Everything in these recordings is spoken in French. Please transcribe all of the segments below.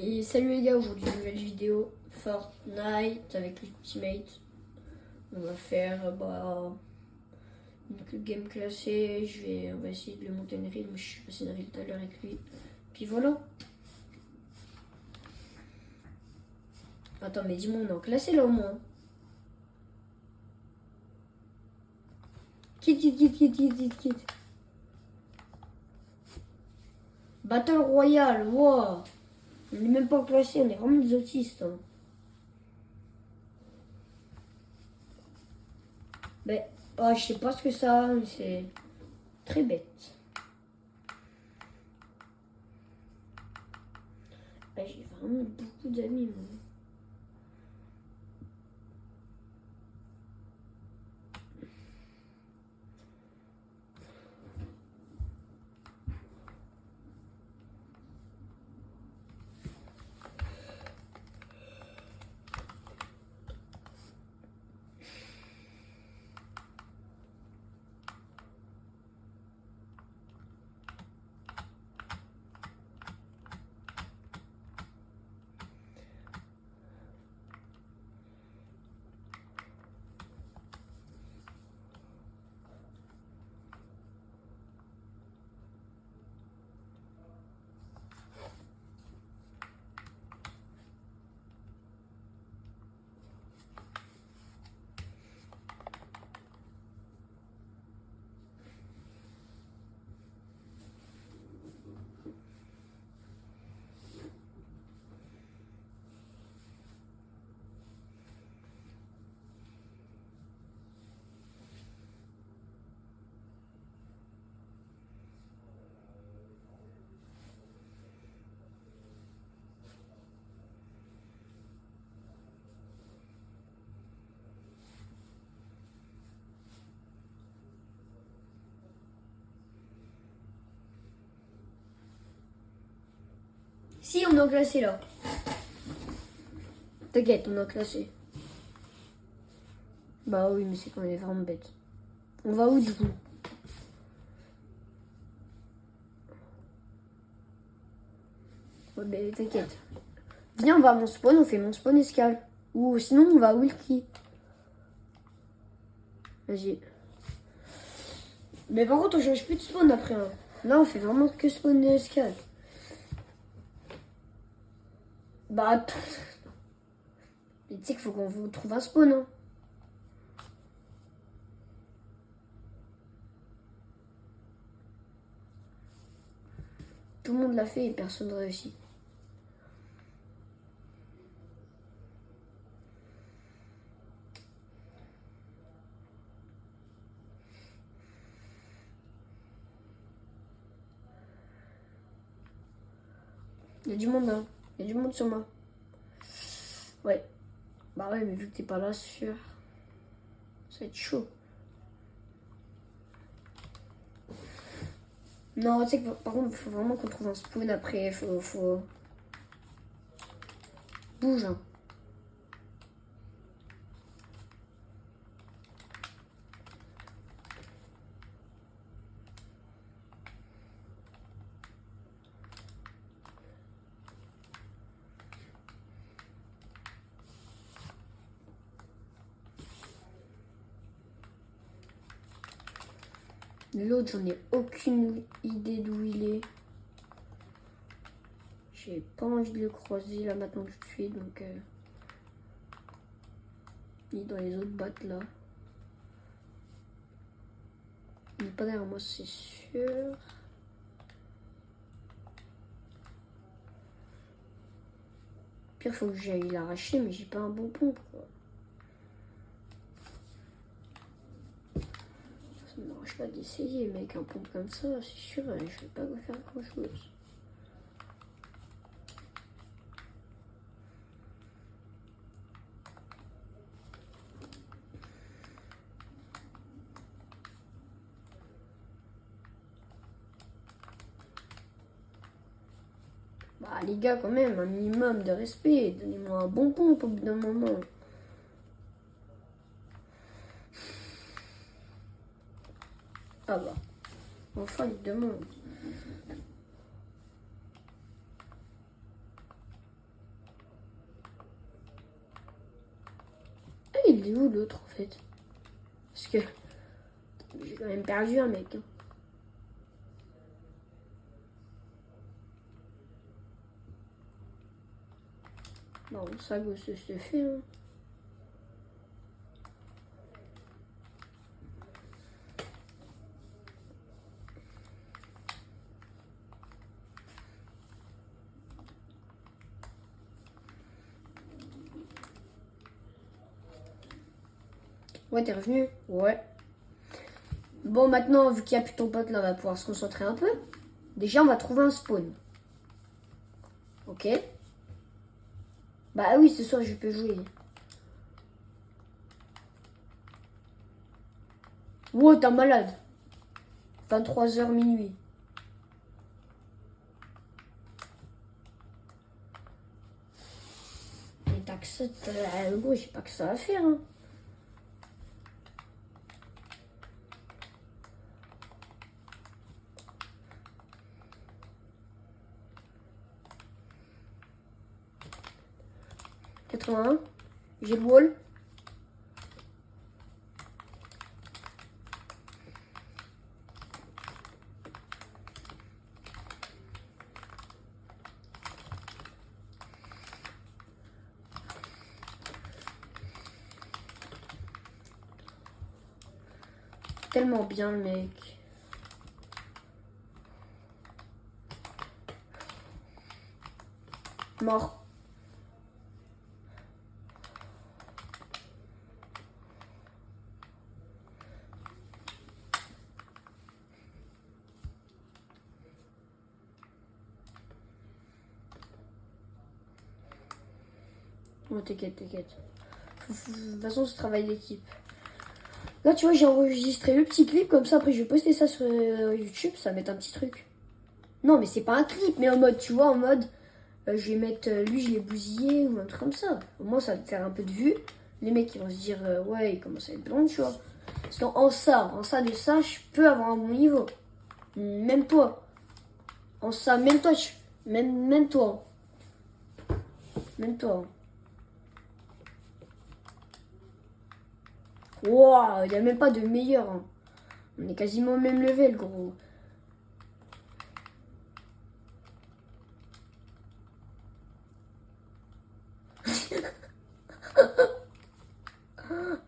Et salut les gars, aujourd'hui nouvelle vidéo Fortnite avec l'Ultimate. On va faire une game classée. On va essayer de lui monter une rille. Je suis passé une rille tout à l'heure avec lui. Puis voilà. Attends, mais dis-moi, on est en classé là au moins. Quitte. Battle Royale, wow. On n'est même pas classé, on est vraiment des autistes. Hein. Ben, je sais pas ce que ça a, mais c'est très bête. J'ai vraiment beaucoup d'amis, moi. Si, on est en classé là. T'inquiète, on est en classé. Bah oui, mais c'est quand même vraiment bête. On va où du coup? Ouais, ben t'inquiète. Viens, on va à mon spawn, on fait mon spawn escale. Ou sinon, on va à Wilkie. Vas-y. Mais par contre, on change plus de spawn après. Hein. Là, on fait vraiment que spawn escale. Bah, mais tu sais qu'il faut qu'on vous trouve un spawn. Hein. Tout le monde l'a fait et personne ne réussit. Il y a du monde là. Il y a du monde sur moi. Ouais. Bah ouais, mais vu que t'es pas là, sûr. Ça va être chaud. Non, tu sais que par contre, il faut vraiment qu'on trouve un spawn après. Faut... Bouge. Hein. L'autre, j'en ai aucune idée d'où il est. J'ai pas envie de le croiser là maintenant tout de suite, donc il est dans les autres battes là. Il n'est pas derrière moi, c'est sûr. Pire, faut que j'aille l'arracher, mais j'ai pas un bon pompe quoi. Ça ne m'arrange pas d'essayer, mais avec un pompe comme ça, c'est sûr, je vais pas faire grand chose. Bah les gars, quand même, un minimum de respect. Donnez-moi un bon pompe au bout d'un moment. Ah bah, enfin il demande. est où l'autre en fait? Parce que j'ai quand même perdu un mec. Hein. Bon, ça, ça se fait. Hein. Ouais, t'es revenu? Ouais. Bon, maintenant, vu qu'il n'y a plus ton pote, là, on va pouvoir se concentrer un peu. Déjà, on va trouver un spawn. Ok. Bah oui, ce soir, je peux jouer. Wow, t'es malade. 23h minuit. Mais t'as que ça, gros, j'ai pas que ça à faire. Hein. J'ai le wall. Tellement bien le mec. Mort. Oh, t'inquiète. De toute façon, c'est travail d'équipe. Là, tu vois, j'ai enregistré le petit clip, comme ça, après, je vais poster ça sur YouTube, ça va mettre un petit truc. Non, mais c'est pas un clip, mais en mode, tu vois, en mode, je vais mettre, lui, je l'ai bousillé, ou un truc comme ça. Au moins, ça va te faire un peu de vue. Les mecs, ils vont se dire, ouais, il commence à être blond, tu vois. Parce qu'en ça, de ça, je peux avoir un bon niveau. Même toi. En ça, même toi, même toi. Même toi. Waouh, il n'y a même pas de meilleur. Hein. On est quasiment au même level, gros.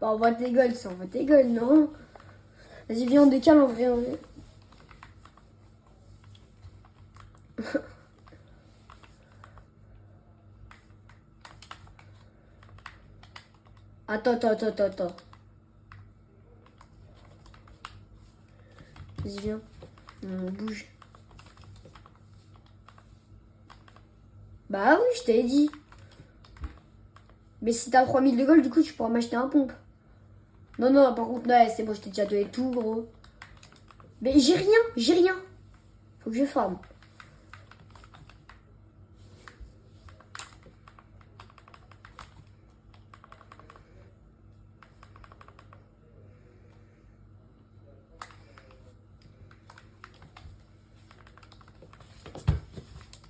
Bah, on voit tes gueules, ça, on voit tes gueules, non? Vas-y, viens, on décale, on vient. Attends. Vas-y, viens. On bouge. Bah oui, je t'avais dit. Mais si t'as 3000 de gold, du coup, tu pourras m'acheter un pompe. Non, par contre, ouais, c'est bon, je t'ai déjà donné tout, gros. Mais j'ai rien. Faut que je farme.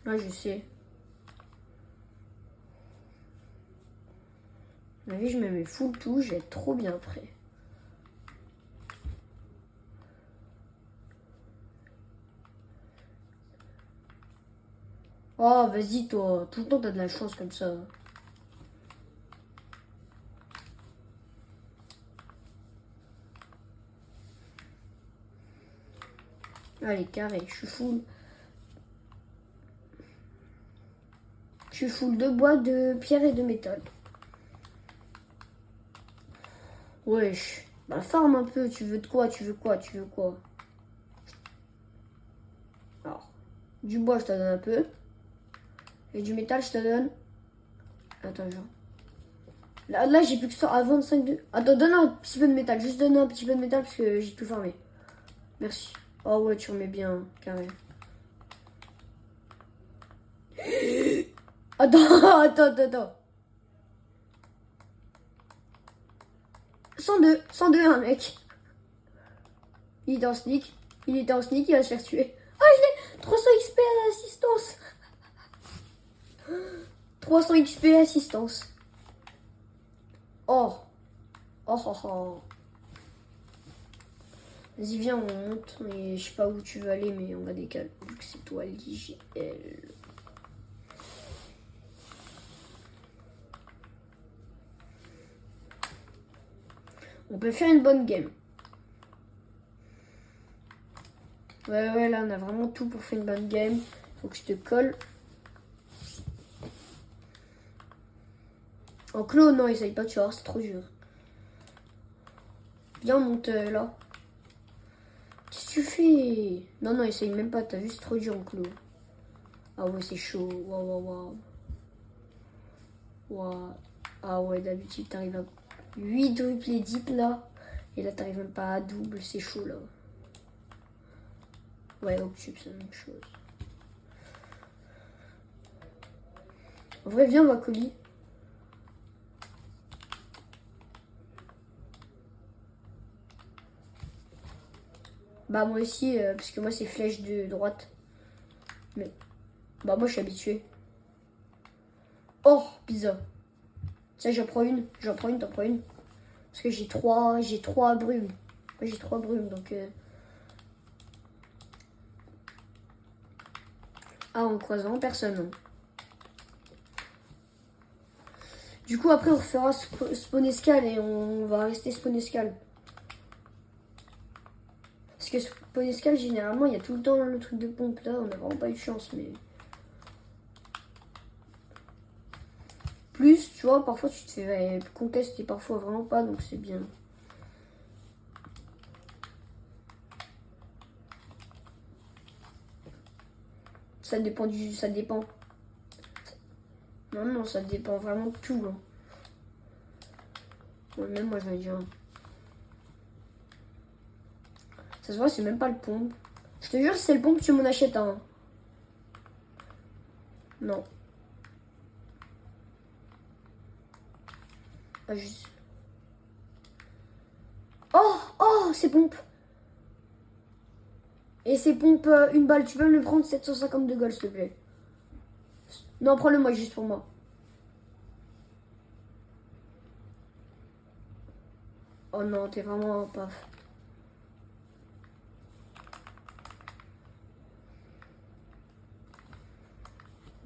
Ouais, je sais. Ma vie, je me mets full tout, je vais être trop bien prêt. Oh, vas-y, toi. Tout le temps, t'as de la chance comme ça. Allez, carré, je suis full. Je suis full de bois, de pierre et de métal. Wesh. Bah, farm un peu. Tu veux de quoi? Alors, du bois, je te donne un peu. Et du métal, je te donne. Attends, genre. Là j'ai plus que ça à 25 de. Attends, donne un petit peu de métal. Juste donne un petit peu de métal parce que j'ai tout farmé. Merci. Oh ouais, tu remets bien, carré. Attends. 102, un mec. Il était en sneak, il va se faire tuer. Ah, je l'ai 300 XP à assistance. 300 XP assistance. Oh. Oh oh oh. Vas-y, viens, on monte. Mais je sais pas où tu veux aller, mais on va décaler. Vu que c'est toi l'IGL. On peut faire une bonne game. Ouais, là, on a vraiment tout pour faire une bonne game. Faut que je te colle. En clos, non, essaye pas, tu vas voir, c'est trop dur. Viens, on monte là. Qu'est-ce que tu fais? Non, essaye même pas, t'as vu, c'est trop dur en clos. Ah ouais, c'est chaud. Waouh. Ah ouais, d'habitude, t'arrives à 8 drupes les dips là. Et là, t'arrives même pas à double, c'est chaud là. Ouais, Octube, c'est la même chose. En vrai, viens, on va colis. Bah, moi aussi, parce que moi, c'est flèche de droite. Mais, bah, moi, je suis habitué. Oh, pizza. Tiens, t'en prends une. Parce que j'ai trois brumes. Moi, j'ai 3 brumes, donc... Ah, en croisant, personne. Non. Du coup, après, on refera spawn escale et on va rester spawn escale. Parce que spawn escale, généralement, il y a tout le temps le truc de pompe. Là, on n'a vraiment pas eu de chance, mais... Plus, tu vois, parfois, tu te fais contester, parfois vraiment pas, donc c'est bien. Ça dépend du... Ça dépend. Non, ça dépend vraiment de tout. Hein. Ouais, même moi, je vais dire... Ça se voit, c'est même pas le pompe. Je te jure, si c'est le pompe, tu m'en achètes un. Non. Ah, juste... Oh, c'est pompe. Et c'est pompe une balle. Tu peux me le prendre 750 de gold, s'il te plaît. Non, prends-le moi, juste pour moi. Oh non, t'es vraiment un paf.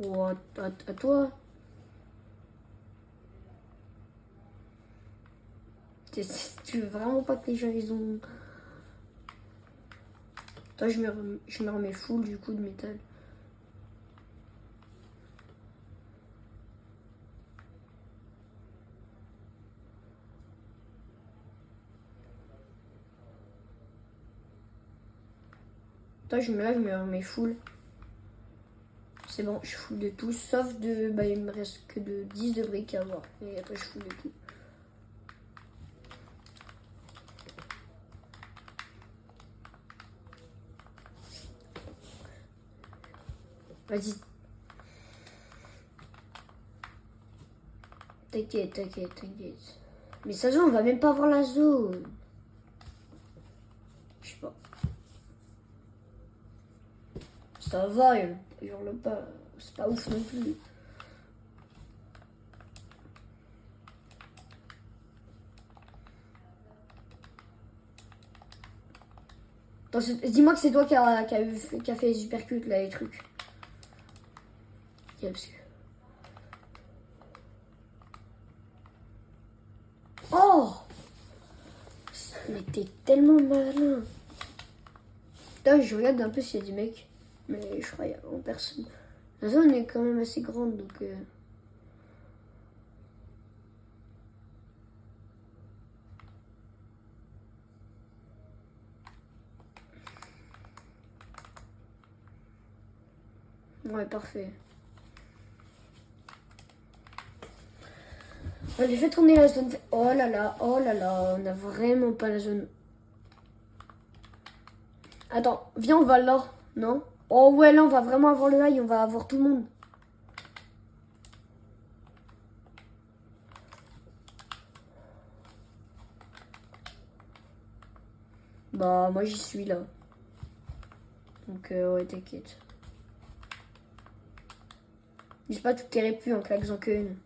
Oh, à toi. Tu veux vraiment pas que les gens ils ont... Toi, je me remets full du coup de métal. Toi, je me remets full. C'est bon, je suis full de tout, sauf de... Bah, il me reste que de 10 de briques à avoir. Et après, je suis full de tout. Vas-y. T'inquiète. Mais ça, on va même pas voir la zone. Je sais pas. Ça va, hurle pas. C'est pas ouf non plus. Dis-moi que c'est toi qui a fait les supercutes là, les trucs. Parce que... Oh! Mais t'es tellement malin. Putain, je regarde un peu s'il y a des mecs. Mais je crois qu'il y a vraiment personne. La zone est quand même assez grande, donc... Ouais, parfait. J'ai fait tourner la zone. Oh là là, on a vraiment pas la zone. Attends, viens, on va là, non? Oh ouais, là, on va vraiment avoir le high, on va avoir tout le monde. Bah, moi, j'y suis, là. Donc, ouais, t'inquiète. Dis pas, tu claquerais plus en claquant que une.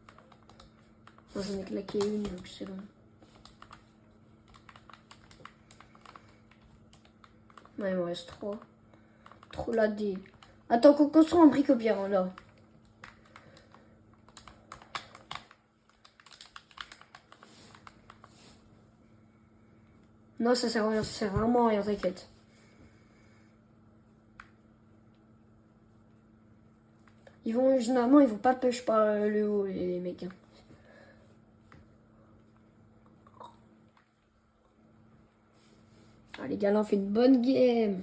Moi, j'en ai claqué une, donc c'est bon. Ouais, il me reste 3. Trop la D. Attends, qu'on construit un brique au pire, hein, là. Non, ça sert à rien, ça sert vraiment à rien, t'inquiète. Généralement, ils vont pas push par le haut, les mecs. Hein. Ah, les gars, là, on fait une bonne game.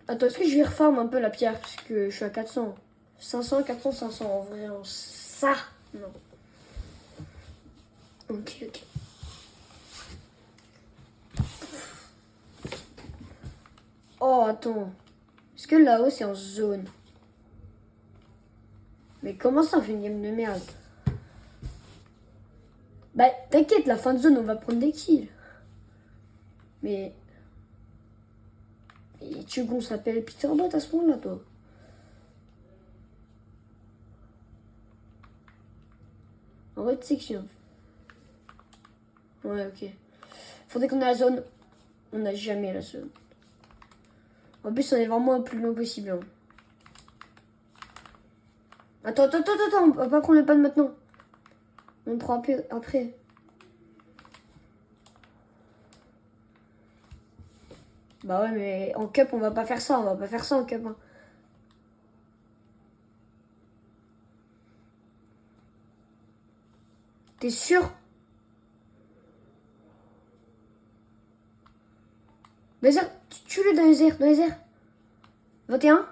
Attends, est-ce que je vais refarm un peu la pierre? Parce que je suis à 400. 500, 400, 500. En vrai, ça, non. Ok. Oh, attends. Est-ce que là-haut, c'est en zone? Mais comment ça, on fait une game de merde? Bah, t'inquiète, la fin de zone, on va prendre des kills. Mais... Et tu veux qu'on s'appelle Peterbot à ce moment-là, toi? En red section. Ouais, ok. Faudrait qu'on ait la zone. On n'a jamais la zone. En plus, on est vraiment le plus loin possible. Hein. Attends. On va pas prendre le pan maintenant. On prend après. Bah ouais, mais en cup, on va pas faire ça. On va pas faire ça en cup. Hein. T'es sûr? Laser, tue-le dans les airs, 21.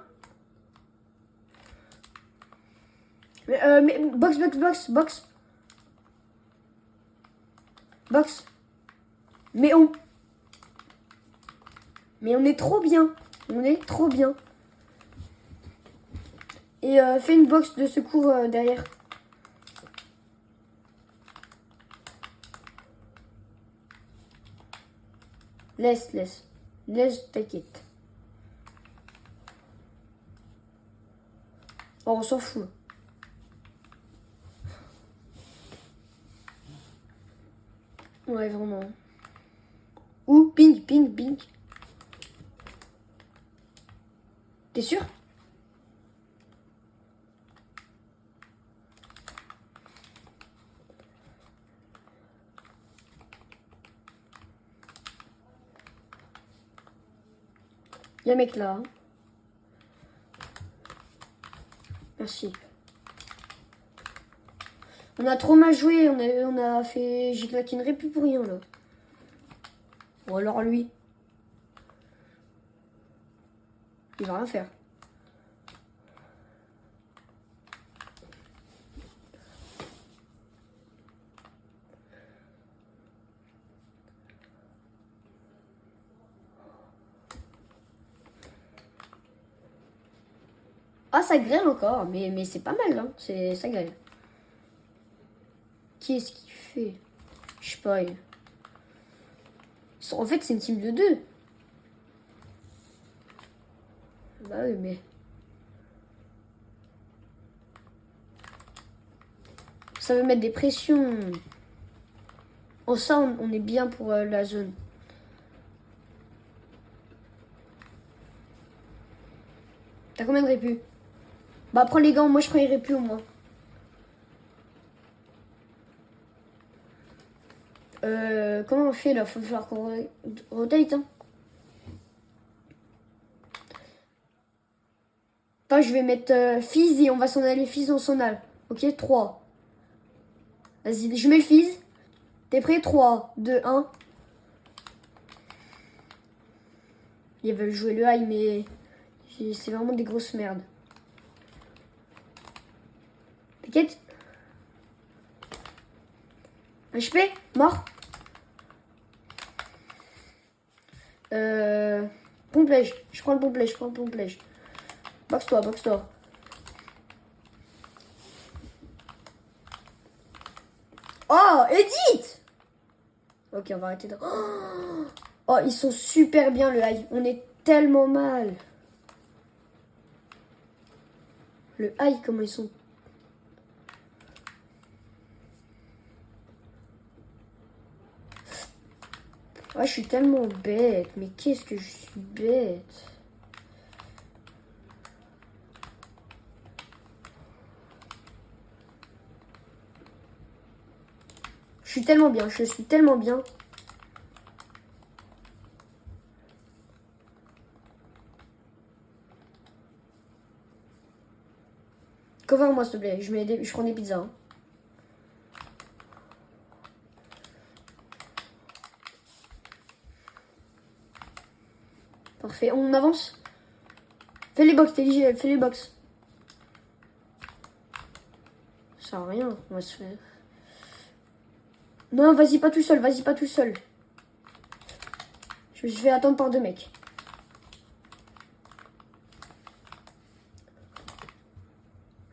Mais box. Box. Mais on est trop bien. Et fais une box de secours derrière. Laisse, t'inquiète. Oh, on s'en fout. Ouais, vraiment. Ouh, ping. T'es sûr? Y'a un mec là. Hein. Merci. On a trop mal joué, on a fait... J'ai claqué une répu pour rien là. Ou alors lui. Il va rien faire. Ah, ça grêle encore, mais c'est pas mal, hein. Ça grêle. Qui est-ce qui fait? Je sais pas. En fait, c'est une team de 2. Bah oui, mais... Ça veut mettre des pressions. Oh, ça, on est bien pour la zone. T'as combien de répus? Bah, prends les gants, moi je prends les répus au moins. Comment on fait là? Faut falloir qu'on rotate. Hein. Attends, je vais mettre Fizz et on va s'en aller. Fizz, on s'en a. Ok, 3. Vas-y, je mets le Fizz. T'es prêt? 3, 2, 1. Ils veulent jouer le high, mais c'est vraiment des grosses merdes. T'inquiète. HP, mort. Pomplège. Je prends le pomplège. Box-toi. Oh, Edith! Ok, on va arrêter de... Oh, ils sont super bien, le high. On est tellement mal. Le high, comment ils sont... Ah, je suis tellement bête. Mais qu'est-ce que je suis bête. Je suis tellement bien. Je suis tellement bien. Cover-moi, s'il te plaît. Je prends des pizzas. Hein. Parfait. On avance. Fais les box, TLG. Fais les box. Ça sert à rien. On va se faire. Non, vas-y pas tout seul. Vas-y pas tout seul. Je me suis fait attendre par 2 mecs.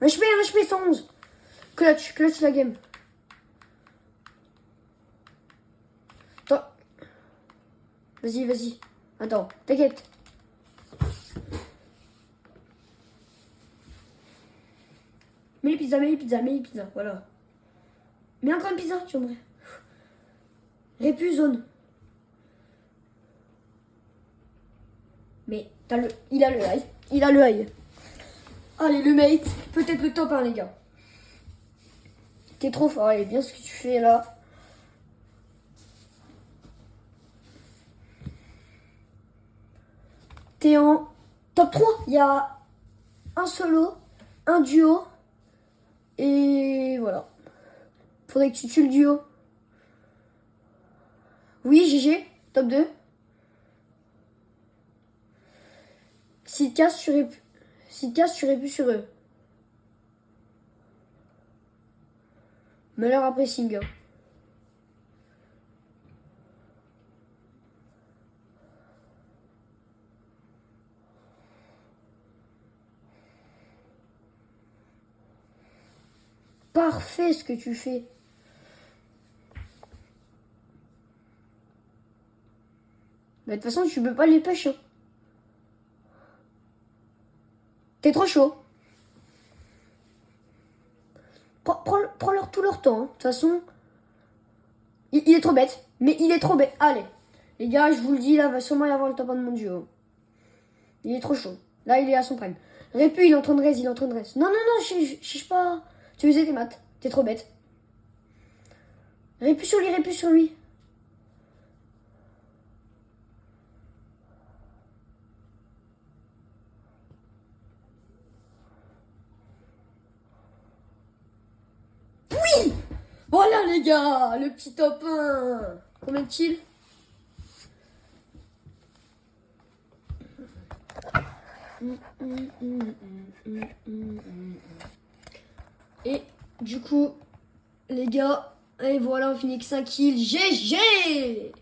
Un HP 111. Clutch la game. Attends. Vas-y. Attends, t'inquiète. Mets les pizzas, voilà. Mets encore une pizza, tu aimerais. Répu zone. Mais il a le eye. Allez, le mate, peut-être le top 1, les gars. T'es trop fort, allez, bien ce que tu fais là. T'es en top 3. Il y a un solo, un duo. Et voilà. Faudrait que tu tues le duo. Oui, GG, top 2. Si te casses, tu répu sur eux. Malheur après Singer. Parfait ce que tu fais. Mais de toute façon, tu peux pas les pêcher. Hein. T'es trop chaud. Prends tout leur temps. Hein. De toute façon, il est trop bête. Mais il est trop bête. Allez. Les gars, je vous le dis, là, va sûrement y avoir le top 1 de mon duo. Il est trop chaud. Là, il est à son prime. Répu, il est en train de raise. Non, je cherche pas. Tu usais tes maths. T'es trop bête. Répu sur lui. Oui! Voilà, les gars, le petit top 1. Combien de kills? Et du coup, les gars, et voilà, on finit avec 5 kills. GG!